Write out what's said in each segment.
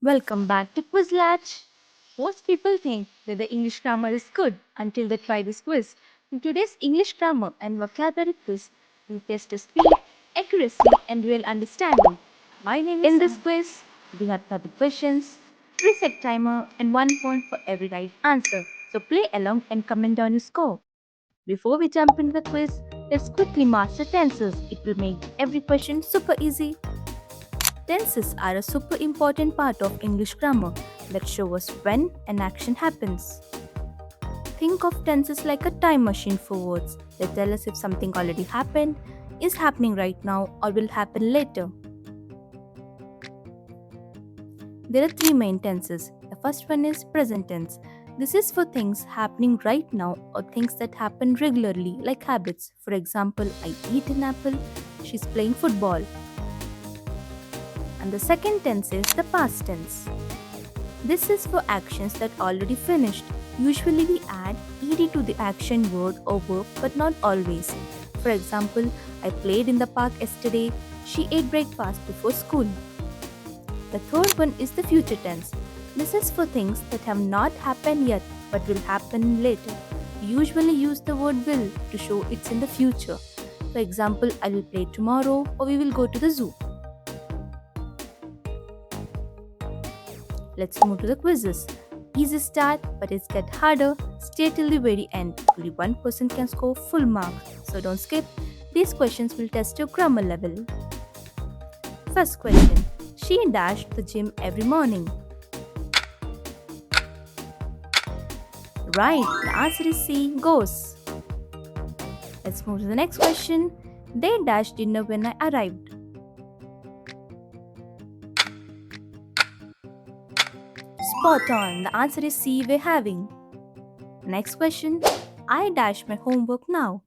Welcome back to QuizLatch. Most people think that the English grammar is good until they try this quiz. In today's English grammar and vocabulary quiz, we test the speed, accuracy, and real understanding. My name is In this quiz, we have 30 questions, reset timer, and 1 point for every right answer. So play along and comment down your score. Before we jump into the quiz, let's quickly master tenses. It will make every question super easy. Tenses are a super important part of English grammar that show us when an action happens. Think of tenses like a time machine for words. They tell us if something already happened, is happening right now, or will happen later. There are three main tenses. The first one is present tense. This is for things happening right now or things that happen regularly, like habits. For example, I eat an apple, she's playing football. And the second tense is the past tense. This is for actions that already finished. Usually we add ed to the action word or verb, but not always. For example, I played in the park yesterday, she ate breakfast before school. The third one is the future tense. This is for things that have not happened yet but will happen later. We usually use the word will to show it's in the future. For example, I will play tomorrow or we will go to the zoo. Let's move to the quizzes. Easy start, but it's get harder. Stay till the very end. Only one person can score full marks, so don't skip. These questions will test your grammar level. First question. She dashed the gym every morning. Right, the answer is C, goes. Let's move to the next question. They dashed dinner when I arrived. Spot on. The answer is C, we're having. Next question. I dash my homework now.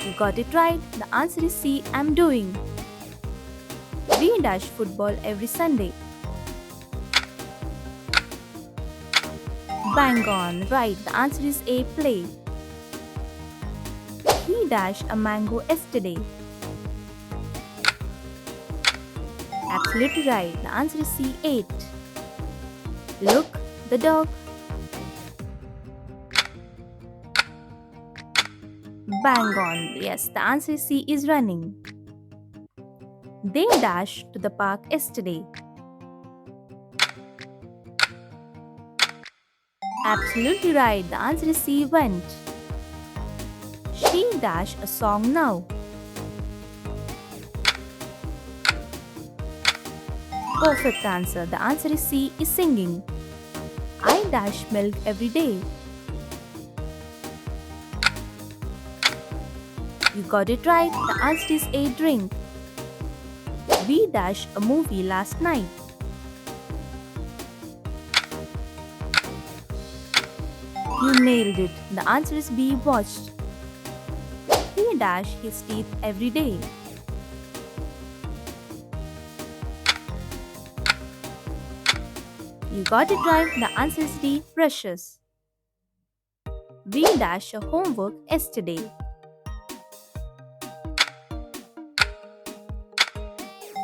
You got it right. The answer is C, I'm doing. We dash football every Sunday. Bang on. Right. The answer is A, play. He dashed a mango yesterday. Absolutely right. The answer is C, 8. Look, the dog. Bang on. Yes, the answer is C, is running. They dashed to the park yesterday. Absolutely right. The answer is C, went. She dashed a song now. Perfect answer. The answer is C, is singing. I dash milk every day. You got it right. The answer is A, drink. We dashed a movie last night. You nailed it. The answer is B, watched. He dashed his teeth every day. You got it right. The answer is D, brushes. We dashed your homework yesterday.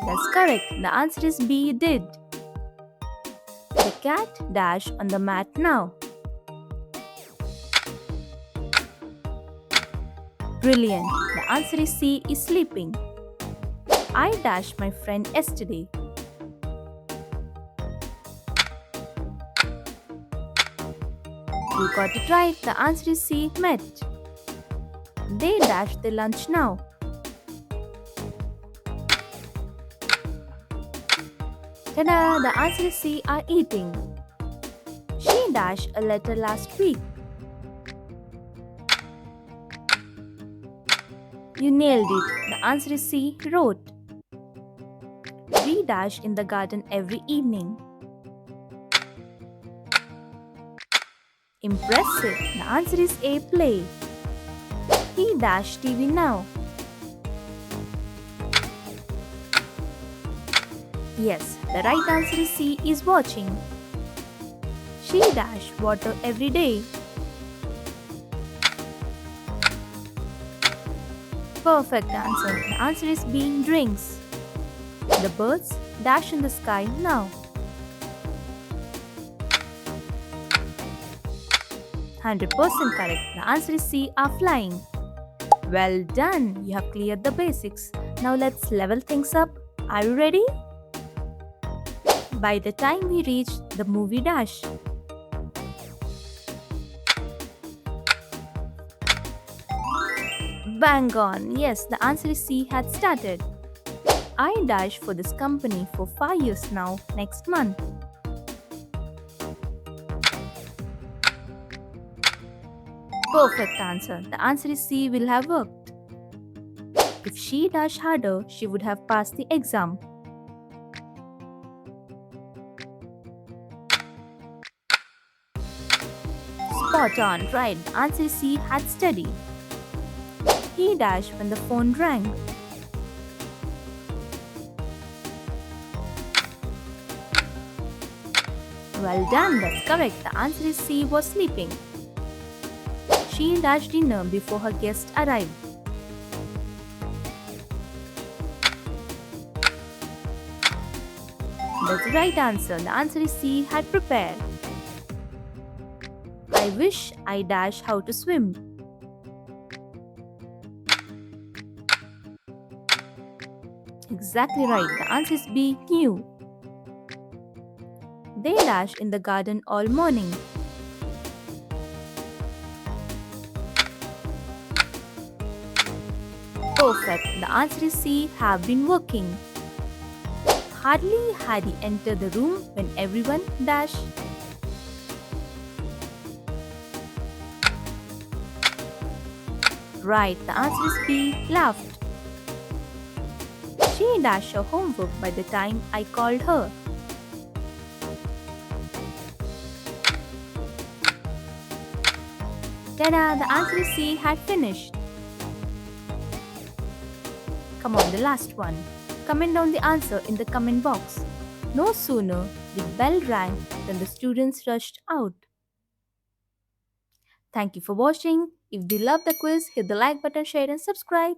That's correct. The answer is B, did. The cat dashed on the mat now. Brilliant. The answer is C, is sleeping. I dashed my friend yesterday. You got it right. The answer is C, met. They dashed their lunch now. Ta-da! The answer is C, are eating. She dashed a letter last week. You nailed it. The answer is C, wrote. We dash in the garden every evening. Impressive. The answer is A, play. He dashed TV now. Yes, the right answer is C, is watching. She dashed water every day. Perfect answer. The answer is B, drinks. The birds dash in the sky now. 100% correct. The answer is C, are flying. Well done. You have cleared the basics. Now let's level things up. Are you ready? By the time we reach the movie dash, bang on. Yes, the answer is C, had started. I dash for this company for 5 years now, next month. Perfect answer. The answer is C, will have worked. If she dashed harder, she would have passed the exam. Spot on, right. The answer is C, had studied. He dashed when the phone rang. Well done, that's correct. The answer is C, was sleeping. She dashed dinner before her guest arrived. That's the right answer. The answer is C, had prepared. I wish I dash how to swim. Exactly right. The answer is B, knew. They dash in the garden all morning. Perfect. The answer is C, have been working. Hardly had he entered the room when everyone dashed. Right, the answer is B, laughed. She dashed her homework by the time I called her. Ta-da, the answer is C, had finished. Come on, the last one. Comment down the answer in the comment box. No sooner the bell rang than the students rushed out. Thank you for watching. If you love the quiz, hit the like button, share and subscribe.